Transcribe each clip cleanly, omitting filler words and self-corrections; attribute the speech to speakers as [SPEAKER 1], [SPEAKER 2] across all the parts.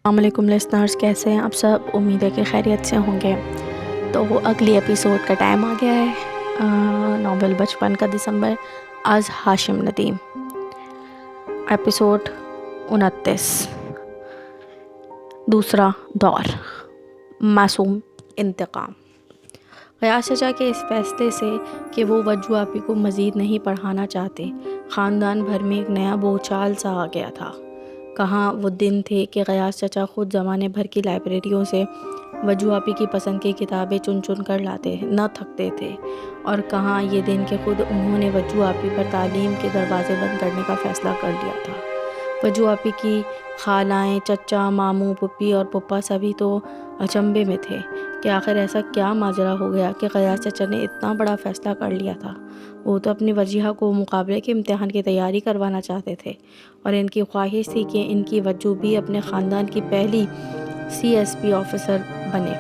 [SPEAKER 1] السلام علیکم لسنرز، کیسے ہیں آپ سب؟ امید ہے کہ خیریت سے ہوں گے۔ تو وہ اگلی ایپیسوڈ کا ٹائم آ گیا ہے۔ ناول بچپن کا دسمبر از ہاشم ندیم، ایپیسوڈ 29، دوسرا دور، معصوم انتقام۔ غیاث چچا کے اس فیصلے سے کہ وہ وجو آپی کو مزید نہیں پڑھانا چاہتے، خاندان بھر میں ایک نیا بوچھال سا آ گیا تھا۔ کہاں وہ دن تھے کہ غیاث چچا خود زمانے بھر کی لائبریریوں سے وجو آپی کی پسند کی کتابیں چن چن کر لاتے، نہ تھکتے تھے، اور کہاں یہ دن کہ خود انہوں نے وجو آپی پر تعلیم کے دروازے بند کرنے کا فیصلہ کر لیا تھا۔ وجو آپی کی خالائیں، چچا، ماموں، پھپھی اور پھپھا سبھی تو اچنبھے میں تھے کہ آخر ایسا کیا ماجرا ہو گیا کہ غیاث چچا نے اتنا بڑا فیصلہ کر لیا تھا۔ وہ تو اپنی وجیہہ کو مقابلے کے امتحان کی تیاری کروانا چاہتے تھے، اور ان کی خواہش تھی کہ ان کی وجو بھی اپنے خاندان کی پہلی CSP آفیسر بنے۔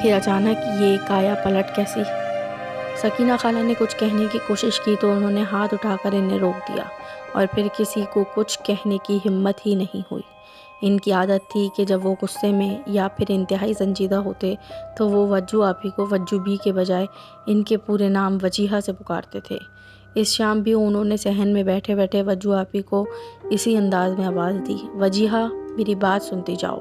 [SPEAKER 1] پھر اچانک یہ کایا پلٹ کیسی؟ سکینہ خالہ نے کچھ کہنے کی کوشش کی تو انہوں نے ہاتھ اٹھا کر انہیں روک دیا، اور پھر کسی کو کچھ کہنے کی ہمت ہی نہیں ہوئی۔ ان کی عادت تھی کہ جب وہ غصے میں یا پھر انتہائی سنجیدہ ہوتے تو وہ وجو آپی کو وجو بی کے بجائے ان کے پورے نام وجیہہ سے پکارتے تھے۔ اس شام بھی انہوں نے صحن میں بیٹھے بیٹھے وجو آپی کو اسی انداز میں آواز دی، وجیہہ میری بات سنتی جاؤ۔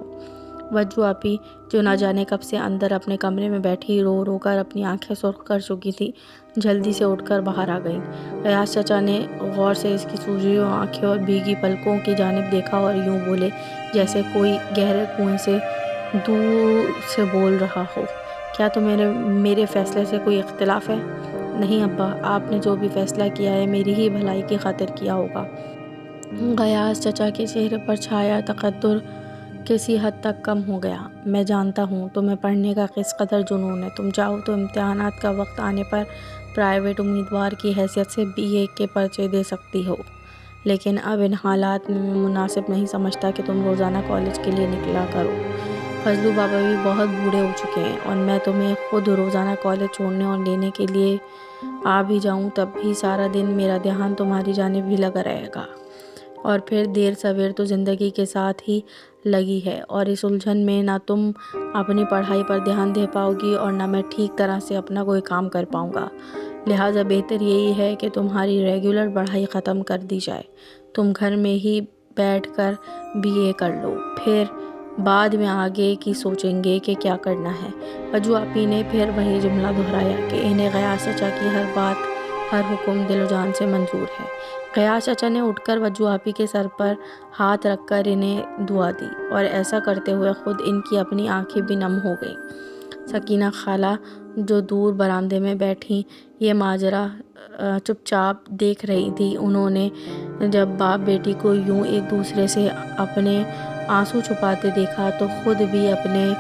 [SPEAKER 1] وجو آپی جو نہ جانے کب سے اندر اپنے کمرے میں بیٹھی رو رو کر اپنی آنکھیں سرخ کر چکی تھی، جلدی سے اٹھ کر باہر آ گئیں۔ غیاث چچا نے غور سے اس کی سوجی ہوئی آنکھیں اور بھیگی پلکوں کی جانب دیکھا اور یوں بولے جیسے کوئی گہرے کنویں سے دور سے بول رہا ہو، کیا تمہیں میرے فیصلے سے کوئی اختلاف ہے؟ نہیں ابا، آپ نے جو بھی فیصلہ کیا ہے میری ہی بھلائی کی خاطر کیا ہوگا۔ غیاث چچا کے چہرے پر چھایا تقدر کسی حد تک کم ہو گیا۔ میں جانتا ہوں تمہیں پڑھنے کا کس قدر جنون ہے، تم چاہو تو امتحانات کا وقت آنے پر پرائیویٹ امیدوار کی حیثیت سے BA کے پرچے دے سکتی ہو، لیکن اب ان حالات میں مناسب نہیں سمجھتا کہ تم روزانہ کالج کے لیے نکلا کرو۔ فضلو بابا بھی بہت بوڑھے ہو چکے ہیں، اور میں تمہیں خود روزانہ کالج چھوڑنے اور لینے کے لیے آ بھی جاؤں تب بھی سارا دن میرا دھیان تمہاری جانب ہی لگا رہے گا، اور پھر دیر سویر تو زندگی کے ساتھ ہی لگی ہے، اور اس الجھن میں نہ تم اپنی پڑھائی پر دھیان دے پاؤ گی اور نہ میں ٹھیک طرح سے اپنا کوئی کام کر پاؤں گا۔ لہٰذا بہتر یہی ہے کہ تمہاری ریگولر پڑھائی ختم کر دی جائے، تم گھر میں ہی بیٹھ کر BA کر لو، پھر بعد میں آگے کی سوچیں گے کہ کیا کرنا ہے۔ وجو آپی نے پھر وہی جملہ دہرایا کہ انہیں غیاث چچا کی ہر بات، ہر حکم دل و جان سے منظور ہے۔ غیاث چچا نے اٹھ کر وجو آپی کے سر پر ہاتھ رکھ کر انہیں دعا دی، اور ایسا کرتے ہوئے خود ان کی اپنی آنکھیں بھی نم ہو گئیں۔ سکینہ خالہ جو دور برآمدے میں بیٹھی یہ ماجرا چپ چاپ دیکھ رہی تھی، انہوں نے جب باپ بیٹی کو یوں ایک دوسرے سے اپنے آنسو چھپاتے دیکھا تو خود بھی اپنے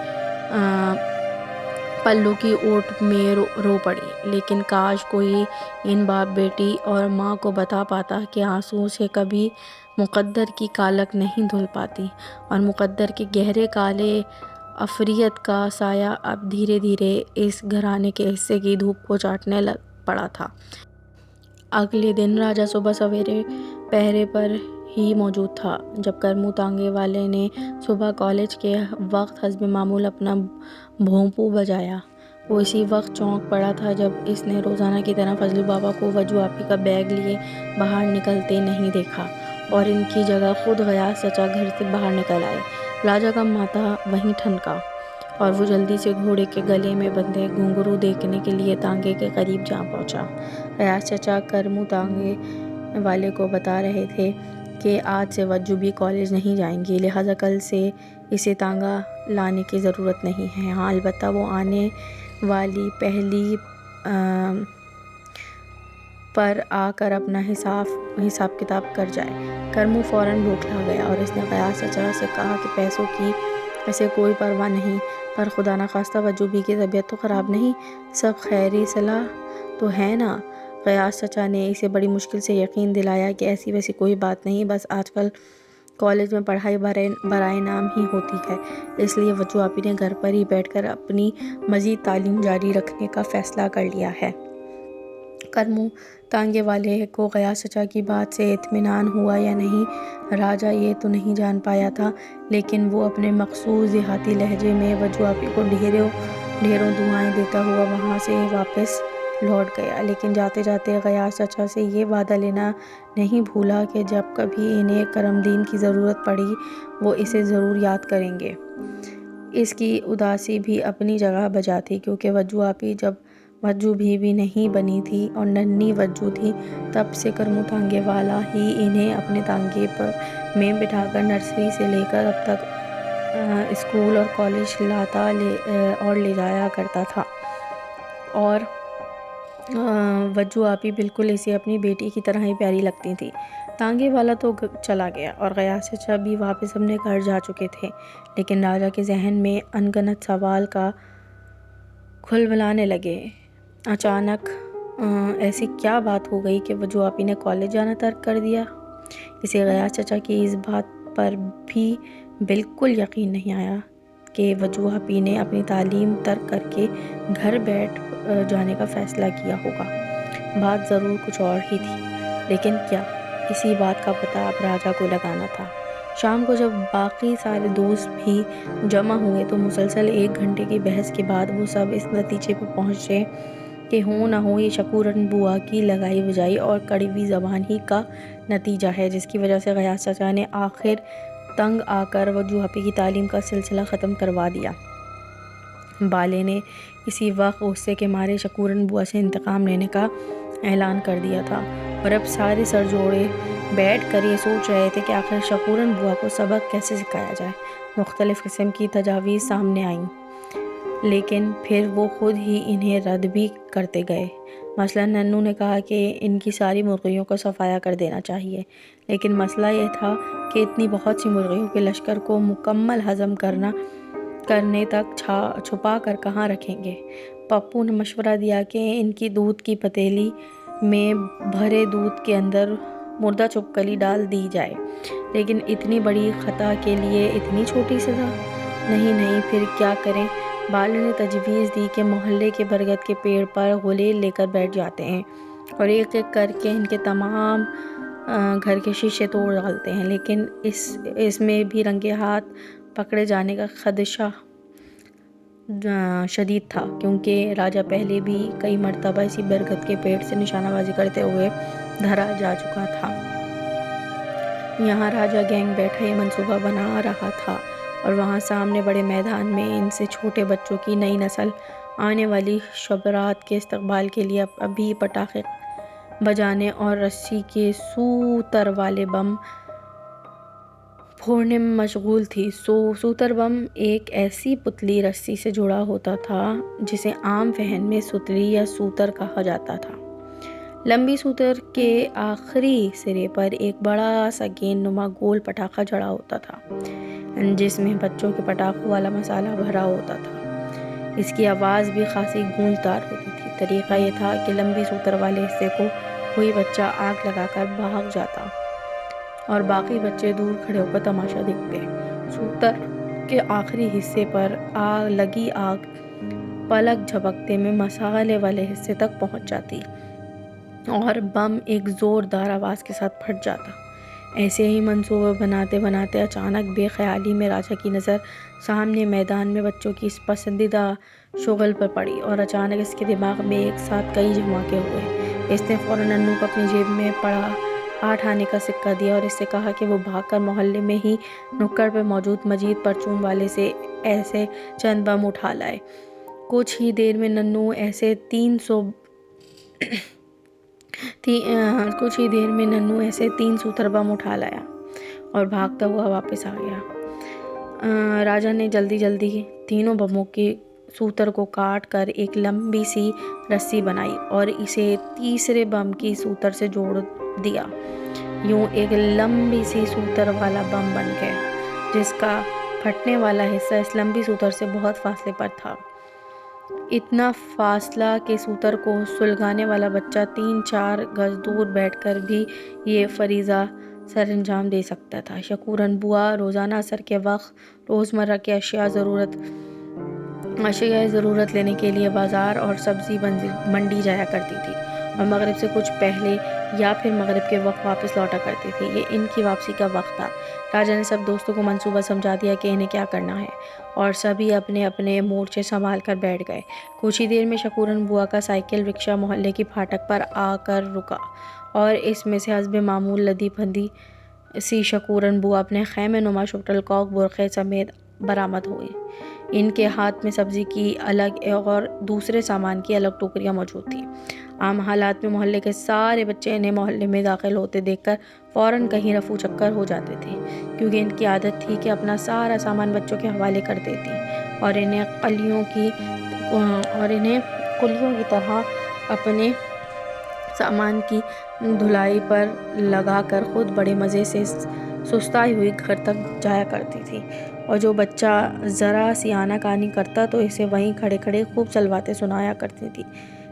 [SPEAKER 1] پلوں کی اوٹ میں رو پڑی۔ لیکن کاش کوئی ان باپ بیٹی اور ماں کو بتا پاتا کہ آنسوؤں سے کبھی مقدر کی کالک نہیں دھل پاتی، اور مقدر کے گہرے کالے عفریت کا سایہ اب دھیرے دھیرے اس گھرانے کے حصے کی دھوپ کو چاٹنے لگ پڑا تھا۔ اگلے دن راجا صبح سویرے پہرے پر ہی موجود تھا۔ جب کرمو تانگے والے نے صبح کالج کے وقت حسب معمول اپنا بھونپو بجایا، وہ اسی وقت چونک پڑا تھا جب اس نے روزانہ کی طرح فضلو بابا کو وجو آپی کا بیگ لیے باہر نکلتے نہیں دیکھا، اور ان کی جگہ خود غیاث چچا گھر سے باہر نکل آئے۔ راجا کا ماتھا وہیں ٹھنکا، اور وہ جلدی سے گھوڑے کے گلے میں بندھے گھنگرو دیکھنے کے لیے تانگے کے قریب جا پہنچا۔ غیاث چچا کرمو تانگے والے کو بتا رہے تھے کہ آج سے وجو بھی کالج نہیں جائیں گی، لہٰذا کل سے اسے تانگا لانے کی ضرورت نہیں ہے۔ ہاں البتہ وہ آنے والی پہلی پر آ کر اپنا حساب کتاب کر جائے۔ کرمو فوراً بوکھلا گیا، اور اس نے غیاث چچا سے کہا کہ پیسوں کی اسے کوئی پرواہ نہیں، پر خدا نخواستہ وجو بھی کی طبیعت تو خراب نہیں، سب خیر صلاح تو ہے نا؟ غیاث چچا نے اسے بڑی مشکل سے یقین دلایا کہ ایسی ویسی کوئی بات نہیں، بس آج کل کالج میں پڑھائی برائے نام ہی ہوتی ہے، اس لیے وجو آپی نے گھر پر ہی بیٹھ کر اپنی مزید تعلیم جاری رکھنے کا فیصلہ کر لیا ہے۔ کرمو تانگے والے کو غیاث چچا کی بات سے اطمینان ہوا یا نہیں راجہ یہ تو نہیں جان پایا تھا، لیکن وہ اپنے مخصوص دیہاتی لہجے میں وجو آپی کو ڈھیروں دعائیں دیتا ہوا وہاں سے واپس لوٹ گیا، لیکن جاتے جاتے غیاث چچا سے یہ وعدہ لینا نہیں بھولا کہ جب کبھی انہیں کرم دین کی ضرورت پڑی وہ اسے ضرور یاد کریں گے۔ اس کی اداسی بھی اپنی جگہ بجا تھی، کیونکہ وجو آپی جب وجو بھی نہیں بنی تھی اور ننھی وجو تھی تب سے کرمو تانگے والا ہی انہیں اپنے تانگے میں بٹھا کر نرسری سے لے کر اب تک اسکول اور کالج لاتا اور لے جایا کرتا تھا، اور وجو آپی بالکل اسے اپنی بیٹی کی طرح ہی پیاری لگتی تھی۔ تانگے والا تو چلا گیا اور غیاث چچا بھی واپس اپنے گھر جا چکے تھے، لیکن راجہ کے ذہن میں ان گنت سوال کا کھلبلانے لگے۔ اچانک ایسی کیا بات ہو گئی کہ وجو آپی نے کالج جانا ترک کر دیا؟ اسے غیاث چچا کی اس بات پر بھی بالکل یقین نہیں آیا کہ وجو آپی نے اپنی تعلیم ترک کر کے گھر بیٹھ جانے کا فیصلہ کیا ہوگا۔ بات ضرور کچھ اور ہی تھی، لیکن کیا؟ اسی بات کا پتہ اب راجہ کو لگانا تھا۔ شام کو جب باقی سارے دوست بھی جمع ہوئے تو مسلسل 1 گھنٹے کی بحث کے بعد وہ سب اس نتیجے پر پہنچے کہ ہو نہ ہو یہ شکورن بوا کی لگائی بجائی اور کڑوی زبان ہی کا نتیجہ ہے، جس کی وجہ سے غیاث چچا نے آخر تنگ آ کر وجو آپی کی تعلیم کا سلسلہ ختم کروا دیا۔ بالے نے اسی وقت غصے کے مارے شکورن بوا سے انتقام لینے کا اعلان کر دیا تھا، اور اب سارے سر جوڑے بیٹھ کر یہ سوچ رہے تھے کہ آخر شکورن بوا کو سبق کیسے سکھایا جائے۔ مختلف قسم کی تجاویز سامنے آئیں، لیکن پھر وہ خود ہی انہیں رد بھی کرتے گئے۔ مثلاً ننو نے کہا کہ ان کی ساری مرغیوں کو صفایا کر دینا چاہیے، لیکن مسئلہ یہ تھا کہ اتنی بہت سی مرغیوں کے لشکر کو مکمل ہضم کرنے تک چھپا کر کہاں رکھیں گے؟ پپو نے مشورہ دیا کہ ان کی دودھ کی پتیلی میں بھرے دودھ کے اندر مردہ چھپکلی ڈال دی جائے، لیکن اتنی بڑی خطا کے لیے اتنی چھوٹی سزا؟ نہیں، پھر کیا کریں؟ بالے نے تجویز دی کہ محلے کے برگد کے پیڑ پر غلیل لے کر بیٹھ جاتے ہیں اور ایک ایک کر کے ان کے تمام گھر کے شیشے توڑ ڈالتے ہیں، لیکن اس میں بھی رنگے ہاتھ پکڑے جانے کا خدشہ شدید تھا، کیونکہ راجہ پہلے بھی کئی مرتبہ اسی برگد کے پیڑ سے نشانہ بازی کرتے ہوئے دھرا جا چکا تھا۔ یہاں راجہ گینگ بیٹھا یہ منصوبہ بنا رہا تھا، اور وہاں سامنے بڑے میدان میں ان سے چھوٹے بچوں کی نئی نسل آنے والی شبرات کے استقبال کے لیے ابھی پٹاخے بجانے اور رسی کے سوتر والے بم پھوڑنے میں مشغول تھی۔ سوتر بم ایک ایسی پتلی رسی سے جڑا ہوتا تھا جسے عام فہم میں ستری یا سوتر کہا جاتا تھا۔ لمبی سوتر کے آخری سرے پر ایک بڑا سا گیند نما گول پٹاخہ جڑا ہوتا تھا، جس میں بچوں کے پٹاخوں والا مسالہ بھرا ہوتا تھا۔ اس کی آواز بھی خاصی گونجدار ہوتی تھی۔ طریقہ یہ تھا کہ لمبی سوتر والے حصے کو کوئی بچہ آگ لگا کر بھاگ جاتا اور باقی بچے دور کھڑے ہو کر تماشا دیکھتے۔ سوتر کے آخری حصے پر لگی آگ پلک جھپکتے میں مسالے والے حصے تک پہنچ جاتی اور بم ایک زوردار آواز کے ساتھ پھٹ جاتا۔ ایسے ہی منصوبہ بناتے بناتے اچانک بے خیالی میں راجہ کی نظر سامنے میدان میں بچوں کی اس پسندیدہ شغل پر پڑی، اور اچانک اس کے دماغ میں ایک ساتھ کئی دھماکے ہوئے۔ اس نے فوراً ننو کو اپنی جیب میں پڑا 8 آنے کا سکہ دیا اور اس سے کہا کہ وہ بھاگ کر محلے میں ہی نکڑ پہ موجود مجید پرچون والے سے ایسے چند بم اٹھا لائے۔ کچھ ہی دیر میں ننو ایسے 3 سوتر بم اٹھا لایا اور بھاگتا ہوا واپس آ گیا۔ راجہ نے جلدی تینوں بموں کے سوتر کو کاٹ کر ایک لمبی سی رسی بنائی اور اسے تیسرے بم کی سوتر سے جوڑ دیا۔ یوں ایک لمبی سی سوتر والا بم بن گیا، جس کا پھٹنے والا حصہ اس لمبی سوتر سے بہت فاصلے پر تھا، اتنا فاصلہ کہ سوتر کو سلگانے والا بچہ 3-4 گز دور بیٹھ کر بھی یہ فریضہ سر انجام دے سکتا تھا۔ شکورن بوا روزانہ عصر کے وقت روزمرہ کے اشیاء ضرورت لینے کے لیے بازار اور سبزی منڈی جایا کرتی تھی، اور مغرب سے کچھ پہلے یا پھر مغرب کے وقت واپس لوٹا کرتے تھے۔ یہ ان کی واپسی کا وقت تھا۔ راجا نے سب دوستوں کو منصوبہ سمجھا دیا کہ انہیں کیا کرنا ہے، اور سبھی اپنے اپنے مورچے سنبھال کر بیٹھ گئے۔ کچھ ہی دیر میں شکورن بوا کا سائیکل رکشہ محلے کی پھاٹک پر آ کر رکا، اور اس میں سے حسب معمول لدی پھندی سی شکورن بوا اپنے خیمے نما شٹل کاک برقعے سمیت برآمد ہوئی۔ ان کے ہاتھ میں سبزی کی الگ اور دوسرے سامان کی الگ ٹوکریاں موجود تھیں۔ عام حالات میں محلے کے سارے بچے انہیں محلے میں داخل ہوتے دیکھ کر فوراً کہیں رفو چکر ہو جاتے تھے، کیونکہ ان کی عادت تھی کہ اپنا سارا سامان بچوں کے حوالے کر دیتی، اور انہیں قلیوں کی طرح اپنے سامان کی دھلائی پر لگا کر خود بڑے مزے سے سستائی ہوئی گھر تک جایا کرتی تھی۔ اور جو بچہ ذرا سی آناکانی کرتا تو اسے وہیں کھڑے کھڑے خوب چلباتیں سنایا کرتی تھی۔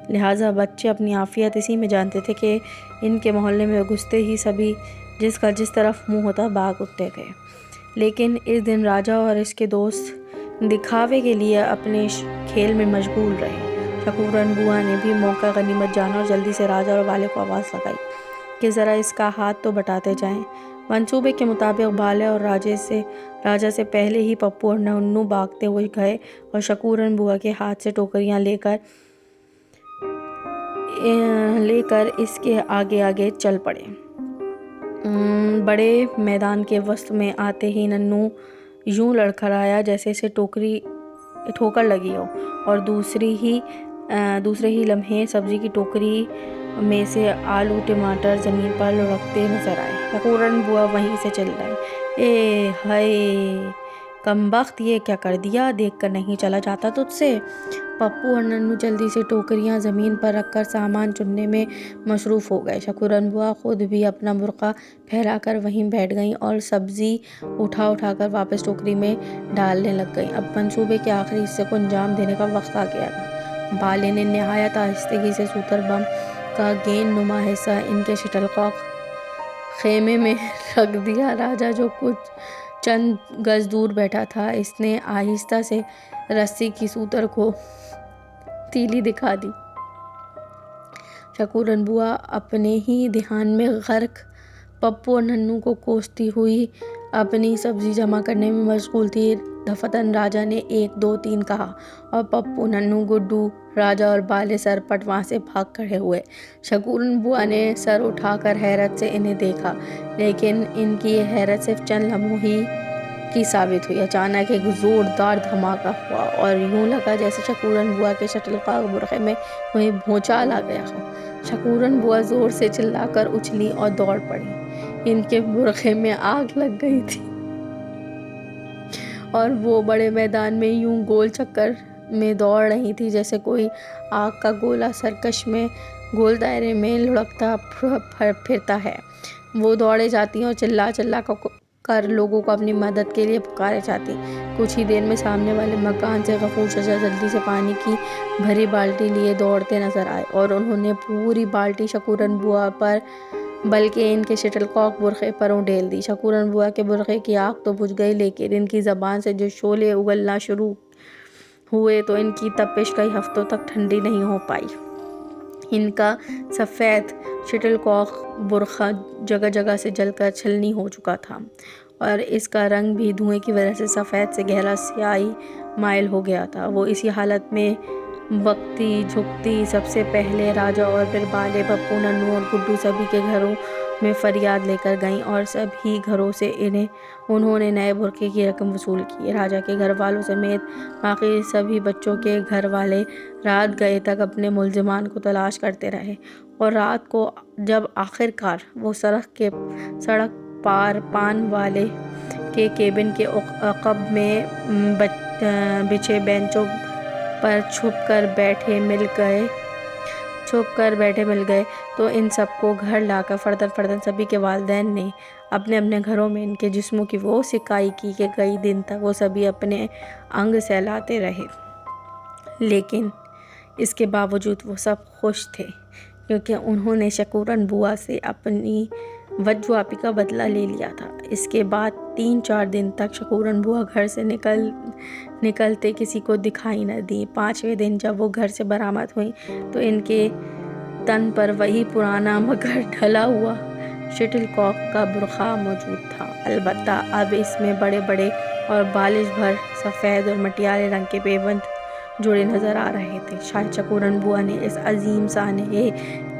[SPEAKER 1] لہٰذا بچے اپنی عافیت اسی میں جانتے تھے کہ ان کے محلے میں گھستے ہی سبھی جس کا جس طرف منہ ہوتا بھاگ اٹھتے تھے۔ لیکن اس دن راجا اور اس کے دوست دکھاوے کے لیے اپنے کھیل میں مشغول رہے۔ شکورن بوا نے بھی موقع غنیمت جانا اور جلدی سے راجا اور والے کو آواز لگائی کہ ذرا اس کا ہاتھ تو بٹاتے جائیں۔ منصوبے کے مطابق بالے اور راجا سے پہلے ہی پپو اور ننو بھاگتے ہوئے گئے اور شکورن بوا کے ہاتھ سے ٹوکریاں لے کر اس کے آگے آگے چل پڑے۔ بڑے میدان کے وسط میں آتے ہی ننو یوں لڑکھڑایا جیسے اسے ٹھوکر لگی ہو، اور دوسرے ہی لمحے سبزی کی ٹوکری میں سے آلو ٹماٹر زمین پر لڑکتے نظر آئے۔ شکورن بوا وہیں سے چلائے، اے ہائے کمبخت، یہ کیا کر دیا، دیکھ کر نہیں چلا جاتا تجھ سے۔ پپو اور ننو جلدی سے ٹوکریاں زمین پر رکھ کر سامان چننے میں مصروف ہو گئے۔ شکورن بوا خود بھی اپنا برقع پھیلا کر وہیں بیٹھ گئیں اور سبزی اٹھا کر واپس ٹوکری میں ڈالنے لگ گئیں۔ اب منصوبے کے آخری حصے کو انجام دینے کا وقت آ گیا تھا۔ بالے نے نہایت آہستگی سے سوتر بم کا گیند نما حصہ ان کے شٹل کاک خیمے میں رکھ دیا۔ راجا جو کچھ چند گز دور بیٹھا تھا، اس نے آہستہ سے رسی کی سوتر کو تیلی دکھا دی۔ شکورن بوا اپنے ہی دھیان میں غرق پپو اور ننو کو کوستی ہوئی اپنی سبزی جمع کرنے میں مشغول تھی۔ دفتراً راجا نے 1 2 3 کہا، اور پپو، ننو، گڈو، راجا اور بالے سرپٹ وہاں سے بھاگ کھڑے ہوئے۔ شکورن بوا نے سر اٹھا کر حیرت سے انہیں دیکھا، لیکن ان کی یہ حیرت صرف چند لمحوں ہی کی ثابت ہوئی۔ اچانک ایک زوردار دھماکہ ہوا اور یوں لگا جیسے شکورن بوا کے شٹل کاک برقعے میں کوئی بھونچال آ گیا ہو۔ شکورن بوا زور سے چلا کر اچھلی اور دوڑ پڑی۔ ان کے برقعے میں آگ لگ گئی تھی اور وہ بڑے میدان میں یوں گول چکر میں دوڑ رہی تھی جیسے کوئی آگ کا گولہ سرکش میں گول دائرے میں لڑکتا پھرتا ہے۔ وہ دوڑے جاتی اور چلا کر لوگوں کو اپنی مدد کے لیے پکارے جاتی۔ کچھ ہی دیر میں سامنے والے مکان سے غفور چچا جلدی سے پانی کی بھری بالٹی لیے دوڑتے نظر آئے، اور انہوں نے پوری بالٹی شکورن بوا پر بلکہ ان کے شٹل کاک برقعے پر اڈیل دی۔ شکورن بوا کے برقعے کی آگ تو بجھ گئی، لیکن ان کی زبان سے جو شعلے اگلنا شروع ہوئے تو ان کی تپش کئی ہفتوں تک ٹھنڈی نہیں ہو پائی۔ ان کا سفید شٹل کاک برقع جگہ جگہ سے جل کر چھلنی ہو چکا تھا، اور اس کا رنگ بھی دھوئیں کی وجہ سے سفید سے گہرا سیاہی مائل ہو گیا تھا۔ وہ اسی حالت میں بکتی جھکتی سب سے پہلے راجا اور پھر بالے، پپو، ننو اور گڈو سبھی کے گھروں میں فریاد لے کر گئیں، اور سبھی گھروں سے انہوں نے نئے برقعے کی رقم وصول کی۔ راجا کے گھر والوں سمیت باقی سبھی بچوں کے گھر والے رات گئے تک اپنے ملزمان کو تلاش کرتے رہے، اور رات کو جب آخر کار وہ سڑک پار پان والے کے کیبن کے عقب میں بچھے بینچوں پر چھپ کر بیٹھے مل گئے تو ان سب کو گھر لا کر فرداً سبھی کے والدین نے اپنے اپنے گھروں میں ان کے جسموں کی وہ سکائی کی کہ کئی دن تک وہ سبھی اپنے انگ سہلاتے رہے۔ لیکن اس کے باوجود وہ سب خوش تھے، کیونکہ انہوں نے شکورن بوا سے اپنی وجوابی کا بدلہ لے لیا تھا۔ اس کے بعد 3 4 دن تک شکورن بوا گھر سے نکلتے کسی کو دکھائی نہ دیں۔ 5ویں دن جب وہ گھر سے برآمد ہوئیں تو ان کے تن پر وہی پرانا مگر ڈھلا ہوا شٹل کاک کا برقع موجود تھا، البتہ اب اس میں بڑے بڑے اور بالش بھر سفید اور مٹیالے رنگ کے پیوند جڑے نظر آ رہے تھے۔ شاید شکورن بوا نے اس عظیم سانحے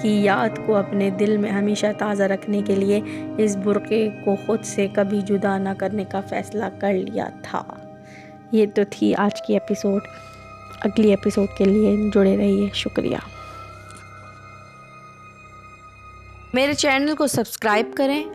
[SPEAKER 1] کی یاد کو اپنے دل میں ہمیشہ تازہ رکھنے کے لیے اس برقعے کو خود سے کبھی جدا نہ کرنے کا فیصلہ کر لیا تھا۔ یہ تو تھی آج کی ایپیسوڈ۔ اگلی ایپیسوڈ کے لیے جڑے رہیے۔ شکریہ۔ میرے چینل کو سبسکرائب کریں